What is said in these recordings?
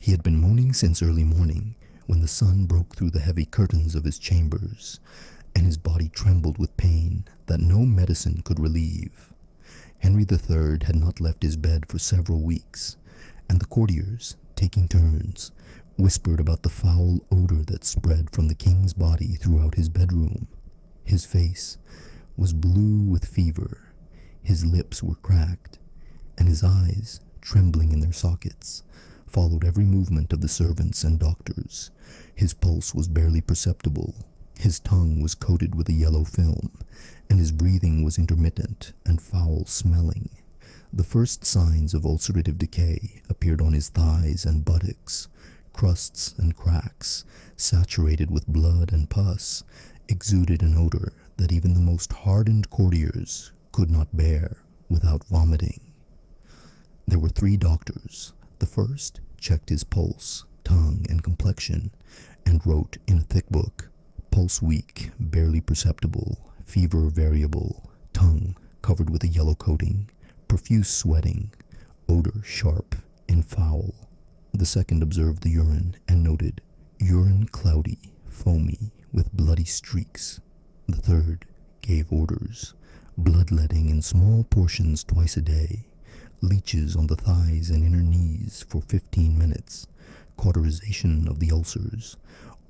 He had been moaning since early morning, when the sun broke through the heavy curtains of his chambers, and his body trembled with pain that no medicine could relieve. Henry III had not left his bed for several weeks, and the courtiers, taking turns, whispered about the foul odor that spread from the king's body throughout his bedroom. His face was blue with fever, his lips were cracked, and his eyes, trembling in their sockets, followed every movement of the servants and doctors. His pulse was barely perceptible, his tongue was coated with a yellow film, and his breathing was intermittent and foul-smelling. The first signs of ulcerative decay appeared on his thighs and buttocks. Crusts and cracks, saturated with blood and pus, exuded an odor that even the most hardened courtiers could not bear without vomiting. There were 3 doctors. The first checked his pulse, tongue, and complexion, and wrote in a thick book, "Pulse weak, barely perceptible, fever variable, tongue covered with a yellow coating, profuse sweating, odor sharp and foul." The second observed the urine and noted, "Urine cloudy, foamy, with bloody streaks." The third gave orders, "Bloodletting in small portions twice a day, leeches on the thighs and inner knees for 15 minutes, cauterization of the ulcers,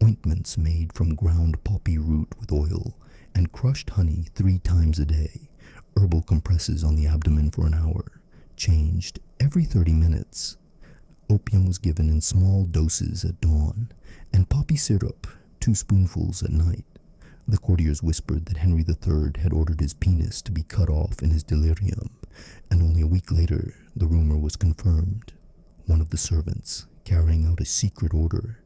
ointments made from ground poppy root with oil, and crushed honey 3 times a day, herbal compresses on the abdomen for an hour, changed every 30 minutes. Opium was given in small doses at dawn, and poppy syrup, 2 spoonfuls at night." The courtiers whispered that Henry III had ordered his penis to be cut off in his delirium, and only a week later the rumor was confirmed. One of the servants, carrying out a secret order,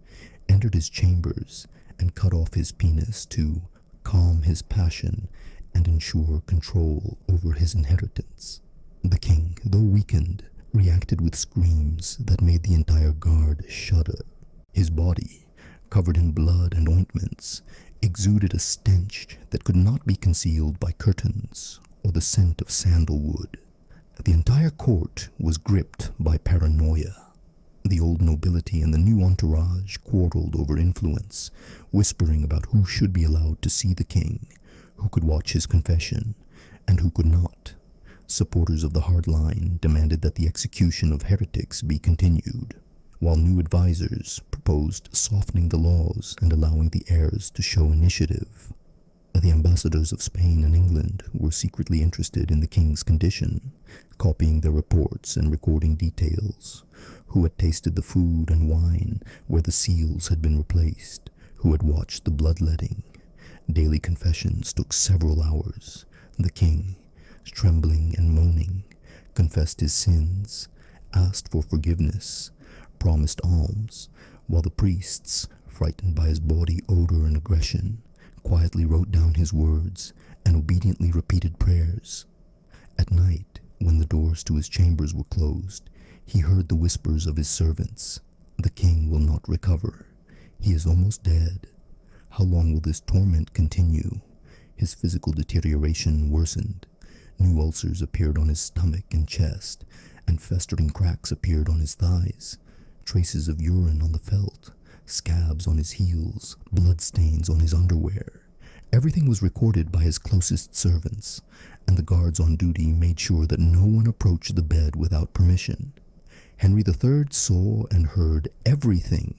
entered his chambers and cut off his penis to calm his passion and ensure control over his inheritance. The king, though weakened, reacted with screams that made the entire guard shudder. His body, covered in blood and ointments, exuded a stench that could not be concealed by curtains or the scent of sandalwood. The entire court was gripped by paranoia. The old nobility and the new entourage quarreled over influence, whispering about who should be allowed to see the king, who could watch his confession, and who could not. Supporters of the hard line demanded that the execution of heretics be continued, while new advisors proposed softening the laws and allowing the heirs to show initiative. The ambassadors of Spain and England were secretly interested in the king's condition, copying their reports and recording details: who had tasted the food and wine where the seals had been replaced, who had watched the bloodletting. Daily confessions took several hours. The king, trembling and moaning, confessed his sins, asked for forgiveness, promised alms, while the priests, frightened by his body odor and aggression, quietly wrote down his words and obediently repeated prayers. At night, when the doors to his chambers were closed, he heard the whispers of his servants. "The king will not recover. He is almost dead. How long will this torment continue?" His physical deterioration worsened. New ulcers appeared on his stomach and chest, and festering cracks appeared on his thighs. Traces of urine on the felt, scabs on his heels, bloodstains on his underwear. Everything was recorded by his closest servants, and the guards on duty made sure that no one approached the bed without permission. Henry III saw and heard everything,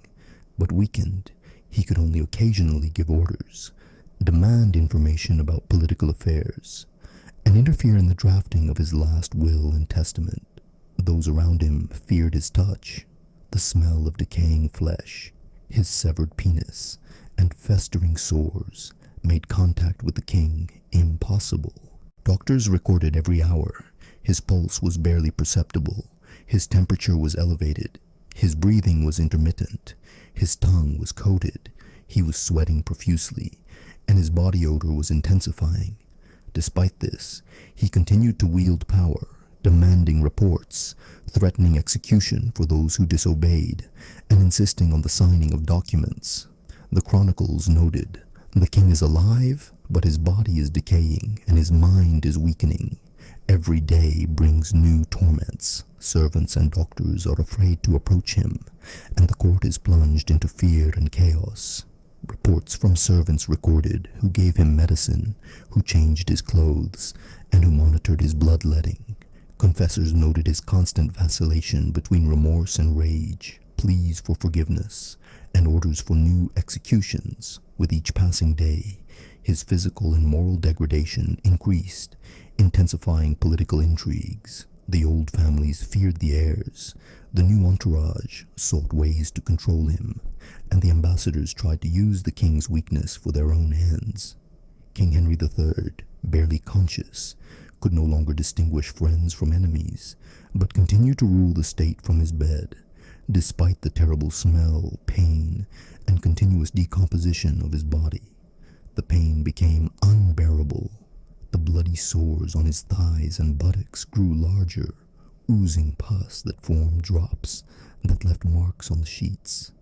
but weakened, he could only occasionally give orders, demand information about political affairs, and interfere in the drafting of his last will and testament. Those around him feared his touch. The smell of decaying flesh, his severed penis, and festering sores made contact with the king impossible. Doctors recorded every hour. His pulse was barely perceptible. His temperature was elevated. His breathing was intermittent. His tongue was coated. He was sweating profusely, and his body odor was intensifying. Despite this, he continued to wield power, demanding reports, threatening execution for those who disobeyed, and insisting on the signing of documents. The Chronicles noted, "The king is alive, but his body is decaying, and his mind is weakening. Every day brings new torments. Servants and doctors are afraid to approach him, and the court is plunged into fear and chaos. Reports from servants recorded who gave him medicine, who changed his clothes, and who monitored his bloodletting. Confessors noted his constant vacillation between remorse and rage, pleas for forgiveness, and orders for new executions. With each passing day, his physical and moral degradation increased, intensifying political intrigues. The old families feared the heirs, the new entourage sought ways to control him, and the ambassadors tried to use the king's weakness for their own ends. King Henry III, barely conscious, could no longer distinguish friends from enemies, but continued to rule the state from his bed, despite the terrible smell, pain, and continuous decomposition of his body. The pain became unbearable. The bloody sores on his thighs and buttocks grew larger, oozing pus that formed drops that left marks on the sheets.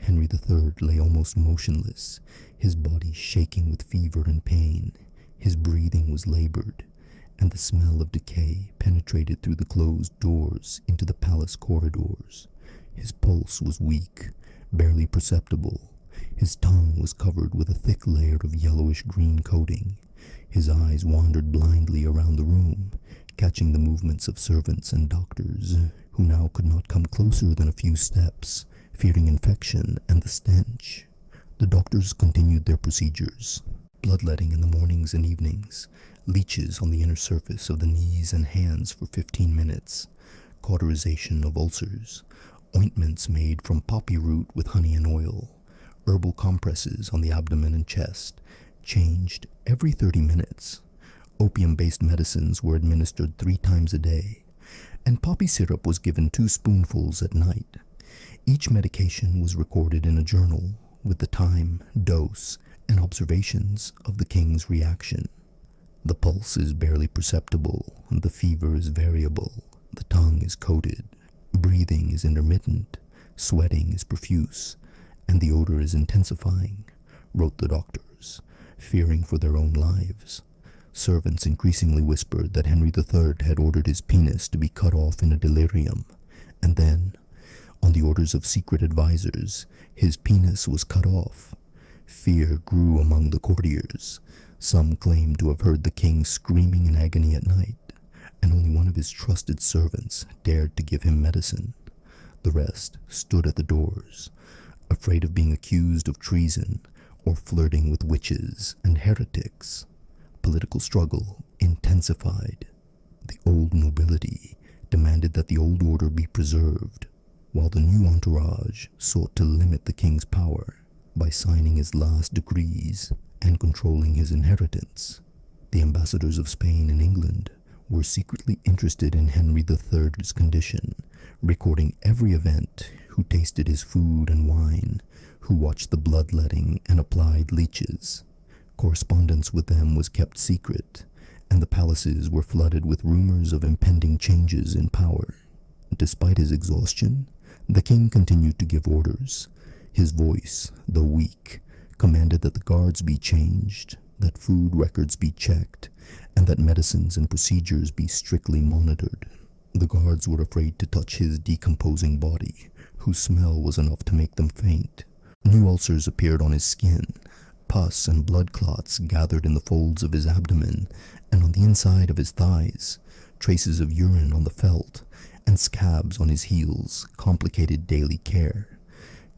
Henry III lay almost motionless, his body shaking with fever and pain. His breathing was labored, and the smell of decay penetrated through the closed doors into the palace corridors. His pulse was weak, barely perceptible. His tongue was covered with a thick layer of yellowish-green coating. His eyes wandered blindly around the room, catching the movements of servants and doctors, who now could not come closer than a few steps, fearing infection and the stench. The doctors continued their procedures. Bloodletting in the mornings and evenings, leeches on the inner surface of the knees and hands for 15 minutes, cauterization of ulcers, ointments made from poppy root with honey and oil, herbal compresses on the abdomen and chest, changed every 30 minutes. Opium-based medicines were administered 3 times a day, and poppy syrup was given 2 spoonfuls at night. Each medication was recorded in a journal with the time, dose, and observations of the king's reaction. The pulse is barely perceptible, the fever is variable, the tongue is coated, breathing is intermittent, sweating is profuse, and the odor is intensifying, wrote the doctors, fearing for their own lives. Servants increasingly whispered that Henry III had ordered his penis to be cut off in a delirium, and then, on the orders of secret advisors, his penis was cut off. Fear grew among the courtiers. Some claimed to have heard the king screaming in agony at night, and only one of his trusted servants dared to give him medicine. The rest stood at the doors, afraid of being accused of treason or flirting with witches and heretics. Political struggle intensified. The old nobility demanded that the old order be preserved, while the new entourage sought to limit the king's power by signing his last decrees and controlling his inheritance. The ambassadors of Spain and England were secretly interested in Henry III's condition, recording every event, who tasted his food and wine, who watched the bloodletting and applied leeches. Correspondence with them was kept secret, and the palaces were flooded with rumors of impending changes in power. Despite his exhaustion, the king continued to give orders. His voice, though weak, commanded that the guards be changed, that food records be checked, and that medicines and procedures be strictly monitored. The guards were afraid to touch his decomposing body, whose smell was enough to make them faint. New ulcers appeared on his skin. Pus and blood clots gathered in the folds of his abdomen and on the inside of his thighs. Traces of urine on the felt and scabs on his heels complicated daily care.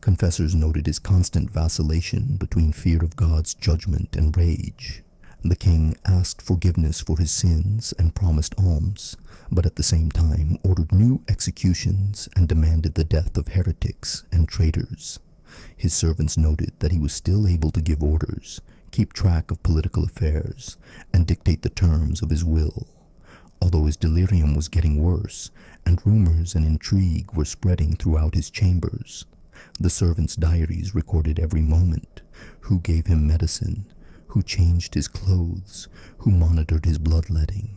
Confessors noted his constant vacillation between fear of God's judgment and rage. The king asked forgiveness for his sins and promised alms, but at the same time ordered new executions and demanded the death of heretics and traitors. His servants noted that he was still able to give orders, keep track of political affairs, and dictate the terms of his will. Although his delirium was getting worse, and rumors and intrigue were spreading throughout his chambers, the servants' diaries recorded every moment: who gave him medicine, who changed his clothes, who monitored his bloodletting.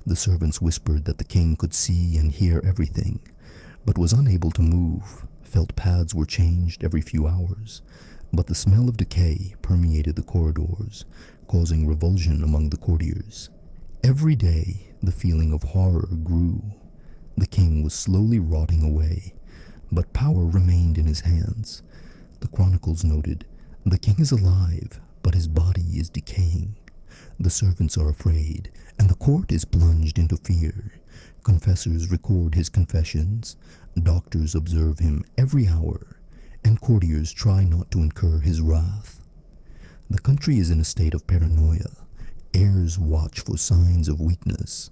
The servants whispered that the king could see and hear everything, but was unable to move. Felt pads were changed every few hours, but the smell of decay permeated the corridors, causing revulsion among the courtiers. Every day, the feeling of horror grew. The king was slowly rotting away. but power remained in his hands. The Chronicles noted, "The king is alive, but his body is decaying. The servants are afraid, and the court is plunged into fear. Confessors record his confessions, doctors observe him every hour, and courtiers try not to incur his wrath. The country is in a state of paranoia. Heirs watch for signs of weakness.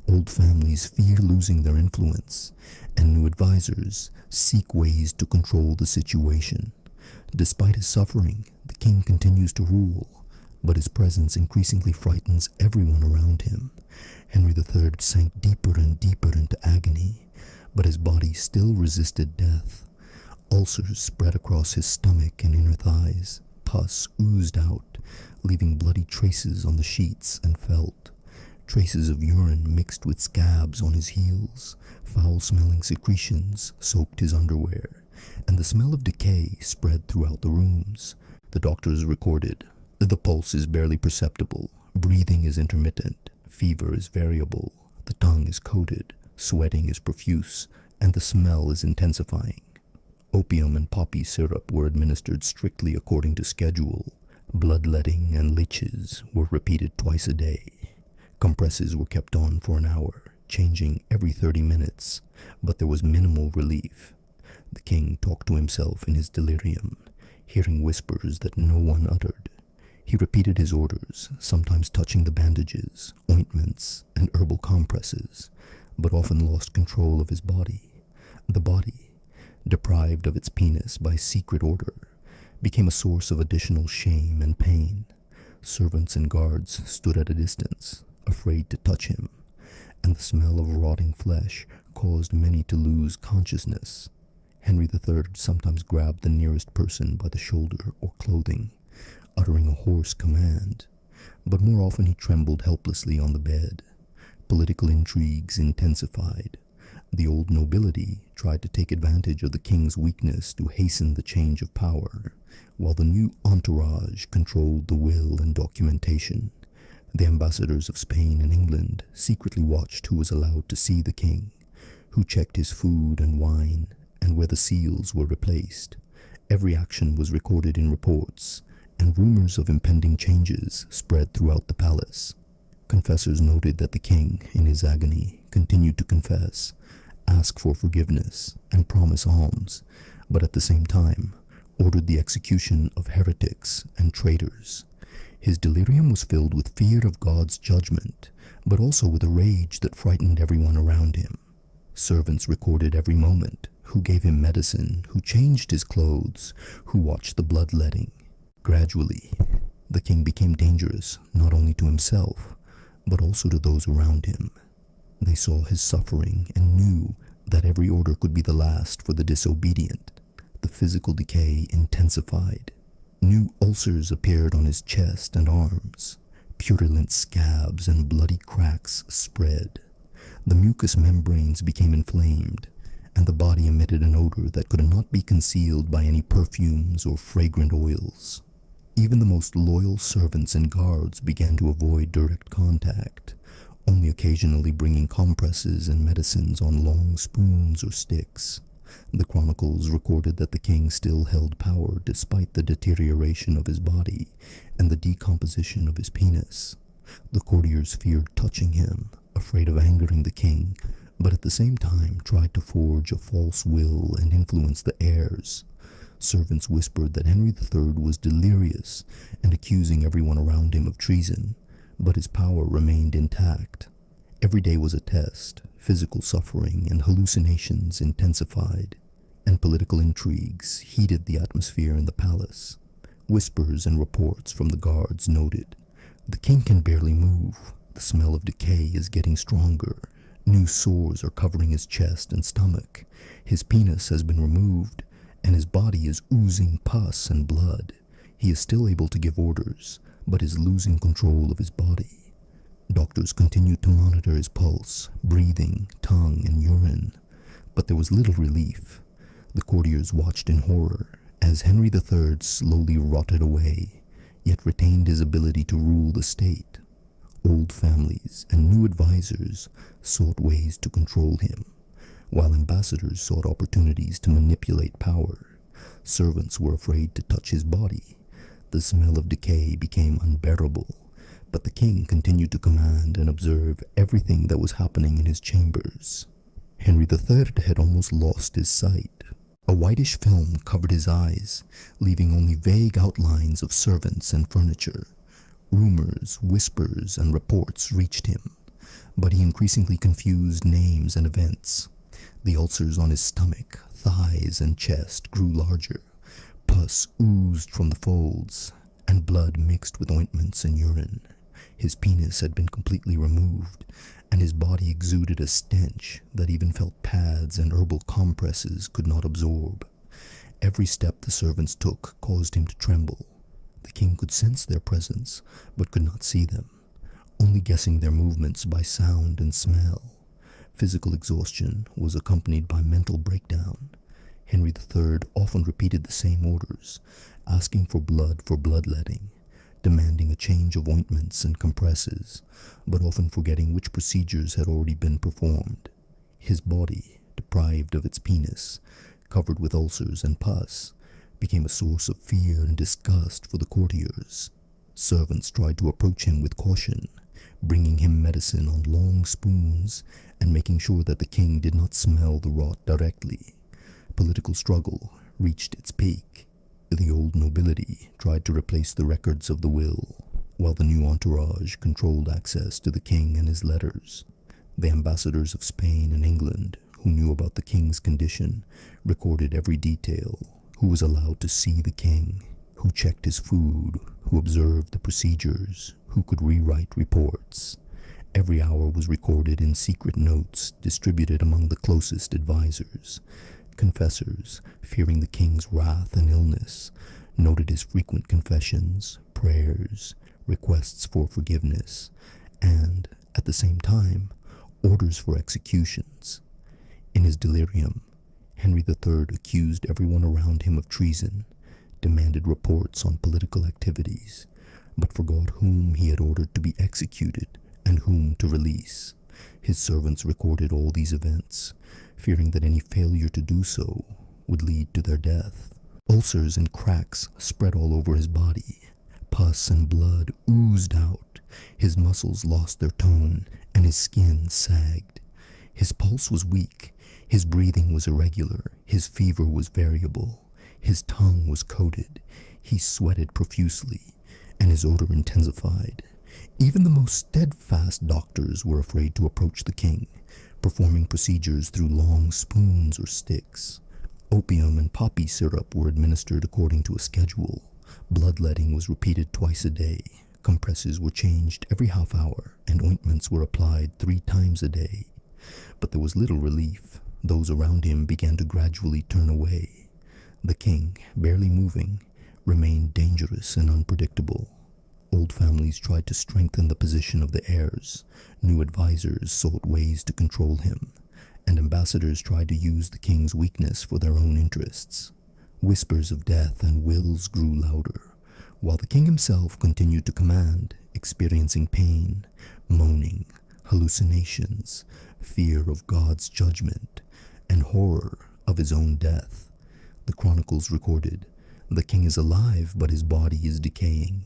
Old families fear losing their influence, and new advisors seek ways to control the situation. Despite his suffering, the king continues to rule, but his presence increasingly frightens everyone around him. Henry III sank deeper and deeper into agony, but his body still resisted death. Ulcers spread across his stomach and inner thighs. Pus oozed out, leaving bloody traces on the sheets and felt. Traces of urine mixed with scabs on his heels. Foul-smelling secretions soaked his underwear, and the smell of decay spread throughout the rooms. The doctors recorded, "The pulse is barely perceptible, breathing is intermittent, fever is variable, the tongue is coated, sweating is profuse, and the smell is intensifying." Opium and poppy syrup were administered strictly according to schedule. Bloodletting and leeches were repeated twice a day. Compresses were kept on for an hour, changing every 30 minutes, but there was minimal relief. The king talked to himself in his delirium, hearing whispers that no one uttered. He repeated his orders, sometimes touching the bandages, ointments, and herbal compresses, but often lost control of his body. The body, deprived of its penis by secret order, became a source of additional shame and pain. Servants and guards stood at a distance, afraid to touch him, and the smell of rotting flesh caused many to lose consciousness. Henry III sometimes grabbed the nearest person by the shoulder or clothing, uttering a hoarse command, but more often he trembled helplessly on the bed. Political intrigues intensified. The old nobility tried to take advantage of the king's weakness to hasten the change of power, while the new entourage controlled the will and documentation. The ambassadors of Spain and England secretly watched who was allowed to see the king, who checked his food and wine, and where the seals were replaced. Every action was recorded in reports, and rumors of impending changes spread throughout the palace. Confessors noted that the king, in his agony, continued to confess, ask for forgiveness, and promise alms, but at the same time ordered the execution of heretics and traitors. His delirium was filled with fear of God's judgment, but also with a rage that frightened everyone around him. Servants recorded every moment, who gave him medicine, who changed his clothes, who watched the bloodletting. Gradually, the king became dangerous not only to himself, but also to those around him. They saw his suffering and knew that every order could be the last for the disobedient. The physical decay intensified. New ulcers appeared on his chest and arms. Purulent scabs and bloody cracks spread. The mucous membranes became inflamed, and the body emitted an odor that could not be concealed by any perfumes or fragrant oils. Even the most loyal servants and guards began to avoid direct contact, only occasionally bringing compresses and medicines on long spoons or sticks. The Chronicles recorded that the king still held power despite the deterioration of his body and the decomposition of his penis. The courtiers feared touching him, afraid of angering the king, but at the same time tried to forge a false will and influence the heirs. Servants whispered that Henry III was delirious and accusing everyone around him of treason, but his power remained intact. Every day was a test. Physical suffering and hallucinations intensified, and political intrigues heated the atmosphere in the palace. Whispers and reports from the guards noted, "The king can barely move. The smell of decay is getting stronger. New sores are covering his chest and stomach. His penis has been removed, and his body is oozing pus and blood. He is still able to give orders, but is losing control of his body." Doctors continued to monitor his pulse, breathing, tongue, and urine, but there was little relief. The courtiers watched in horror as Henry III slowly rotted away, yet retained his ability to rule the state. Old families and new advisors sought ways to control him, While ambassadors sought opportunities to manipulate power, servants were afraid to touch his body. The smell of decay became unbearable, but the king continued to command and observe everything that was happening in his chambers. Henry III had almost lost his sight. A whitish film covered his eyes, leaving only vague outlines of servants and furniture. Rumors, whispers, and reports reached him, but he increasingly confused names and events. The ulcers on his stomach, thighs, and chest grew larger. Pus oozed from the folds, and blood mixed with ointments and urine. His penis had been completely removed, and his body exuded a stench that even felt pads and herbal compresses could not absorb. Every step the servants took caused him to tremble. The king could sense their presence, but could not see them, only guessing their movements by sound and smell. Physical exhaustion was accompanied by mental breakdown. Henry III often repeated the same orders, asking for bloodletting, demanding a change of ointments and compresses, but often forgetting which procedures had already been performed. His body, deprived of its penis, covered with ulcers and pus, became a source of fear and disgust for the courtiers. Servants tried to approach him with caution, bringing him medicine on long spoons and making sure that the king did not smell the rot directly. Political struggle reached its peak. The old nobility tried to replace the records of the will, while the new entourage controlled access to the king and his letters. The ambassadors of Spain and England, who knew about the king's condition, recorded every detail: who was allowed to see the king, who checked his food, who observed the procedures, who could rewrite reports. Every hour was recorded in secret notes distributed among the closest advisors. Confessors, fearing the king's wrath and illness, noted his frequent confessions, prayers, requests for forgiveness, and, at the same time, orders for executions. In his delirium, Henry III accused everyone around him of treason, demanded reports on political activities, but forgot whom he had ordered to be executed and whom to release. His servants recorded all these events, fearing that any failure to do so would lead to their death. Ulcers and cracks spread all over his body. Pus and blood oozed out. His muscles lost their tone, and his skin sagged. His pulse was weak. His breathing was irregular. His fever was variable. His tongue was coated. He sweated profusely, and his odor intensified. Even the most steadfast doctors were afraid to approach the king, performing procedures through long spoons or sticks. Opium and poppy syrup were administered according to a schedule. Bloodletting was repeated twice a day. Compresses were changed every half hour, and ointments were applied 3 times a day. But there was little relief. Those around him began to gradually turn away. The king, barely moving, remained dangerous and unpredictable. Old families tried to strengthen the position of the heirs. New advisors sought ways to control him, and ambassadors tried to use the king's weakness for their own interests. Whispers of death and wills grew louder, while the king himself continued to command, experiencing pain, moaning, hallucinations, fear of God's judgment, and horror of his own death. The Chronicles recorded, "The king is alive, but his body is decaying.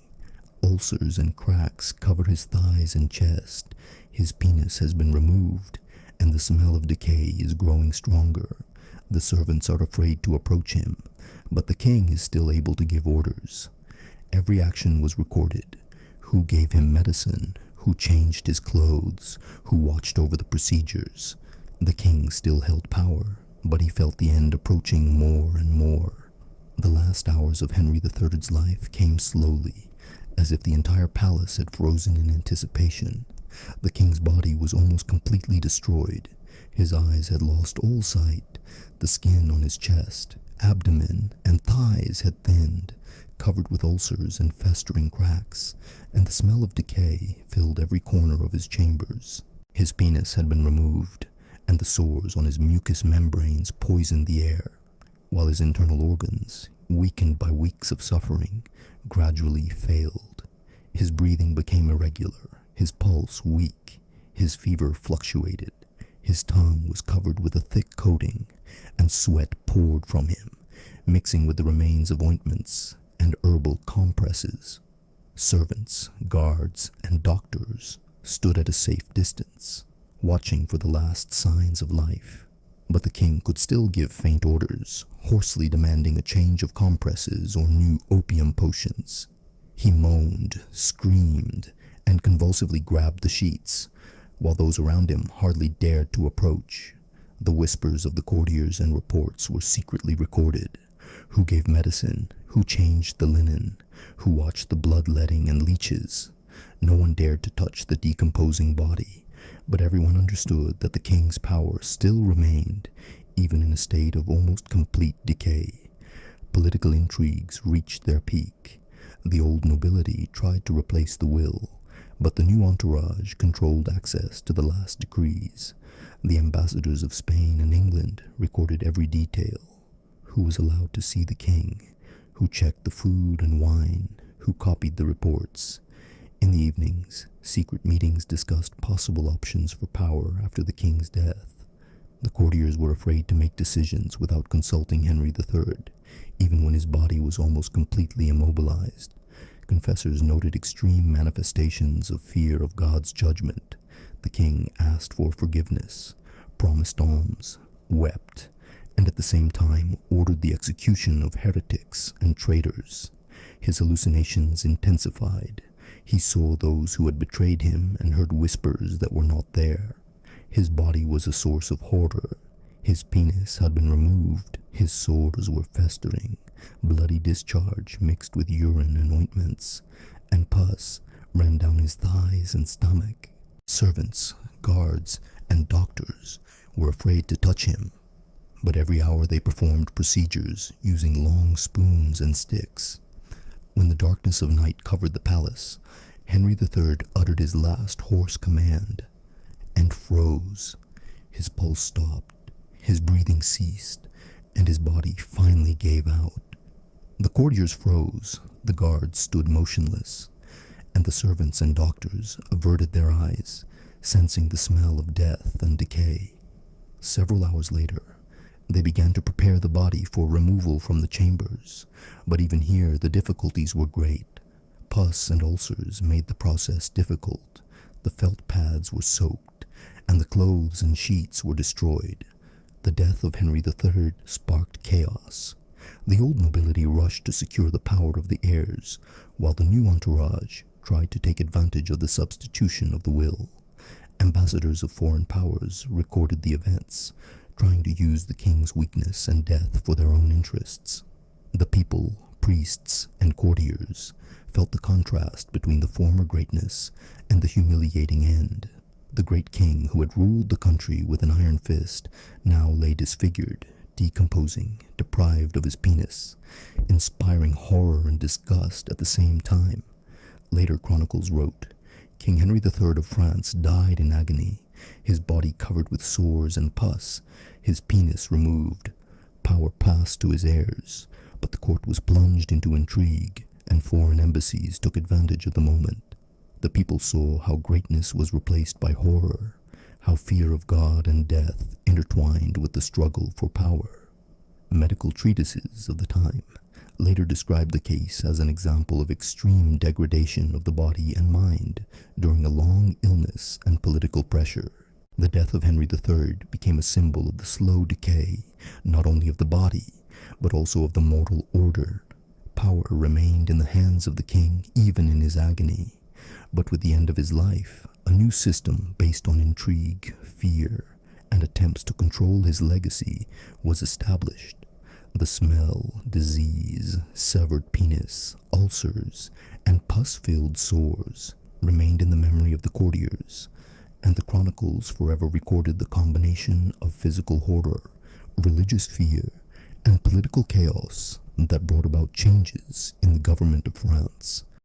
Ulcers and cracks cover his thighs and chest. His penis has been removed, and the smell of decay is growing stronger. The servants are afraid to approach him, but the king is still able to give orders." Every action was recorded: who gave him medicine, who changed his clothes, who watched over the procedures. The king still held power, but he felt the end approaching more and more. The last hours of Henry III's life came slowly, as if the entire palace had frozen in anticipation. The king's body was almost completely destroyed. His eyes had lost all sight. The skin on his chest, abdomen, and thighs had thinned, covered with ulcers and festering cracks, and the smell of decay filled every corner of his chambers. His penis had been removed, and the sores on his mucous membranes poisoned the air, while his internal organs, weakened by weeks of suffering, gradually failed. His breathing became irregular, his pulse weak, his fever fluctuated. His tongue was covered with a thick coating, and sweat poured from him, mixing with the remains of ointments and herbal compresses. Servants, guards, and doctors stood at a safe distance, watching for the last signs of life. But the king could still give faint orders, hoarsely demanding a change of compresses or new opium potions. He moaned, screamed, and convulsively grabbed the sheets, while those around him hardly dared to approach. The whispers of the courtiers and reports were secretly recorded. Who gave medicine, who changed the linen, who watched the bloodletting and leeches. No one dared to touch the decomposing body, but everyone understood that the king's power still remained, even in a state of almost complete decay. Political intrigues reached their peak. The old nobility tried to replace the will, but the new entourage controlled access to the last decrees. The ambassadors of Spain and England recorded every detail: who was allowed to see the king, who checked the food and wine, who copied the reports. In the evenings, secret meetings discussed possible options for power after the king's death. The courtiers were afraid to make decisions without consulting Henry III, even when his body was almost completely immobilized. Confessors noted extreme manifestations of fear of God's judgment. The king asked for forgiveness, promised alms, wept, and at the same time ordered the execution of heretics and traitors. His hallucinations intensified. He saw those who had betrayed him and heard whispers that were not there. His body was a source of horror. His penis had been removed. His sores were festering. Bloody discharge mixed with urine and ointments, and pus ran down his thighs and stomach. Servants, guards, and doctors were afraid to touch him, but every hour they performed procedures using long spoons and sticks. When the darkness of night covered the palace, Henry III uttered his last hoarse command and froze. His pulse stopped, his breathing ceased, and his body finally gave out. The courtiers froze, the guards stood motionless, and the servants and doctors averted their eyes, sensing the smell of death and decay. Several hours later, they began to prepare the body for removal from the chambers, but even here the difficulties were great. Pus and ulcers made the process difficult. The felt pads were soaked, and the clothes and sheets were destroyed. The death of Henry III sparked chaos. The old nobility rushed to secure the power of the heirs, while the new entourage tried to take advantage of the substitution of the will. Ambassadors of foreign powers recorded the events, trying to use the king's weakness and death for their own interests. The people, priests, and courtiers felt the contrast between the former greatness and the humiliating end. The great king who had ruled the country with an iron fist now lay disfigured, decomposing, deprived of his penis, inspiring horror and disgust at the same time. Later Chronicles wrote, King Henry III of France died in agony, his body covered with sores and pus, his penis removed. Power passed to his heirs, but the court was plunged into intrigue, and foreign embassies took advantage of the moment. The people saw how greatness was replaced by horror, how fear of God and death intertwined with the struggle for power. Medical treatises of the time later described the case as an example of extreme degradation of the body and mind during a long illness and political pressure. The death of Henry III became a symbol of the slow decay, not only of the body, but also of the moral order. Power remained in the hands of the king even in his agony, but with the end of his life, a new system based on intrigue, fear, and attempts to control his legacy was established. The smell, disease, severed penis, ulcers, and pus-filled sores remained in the memory of the courtiers, and the Chronicles forever recorded the combination of physical horror, religious fear, and political chaos that brought about changes in the government of France.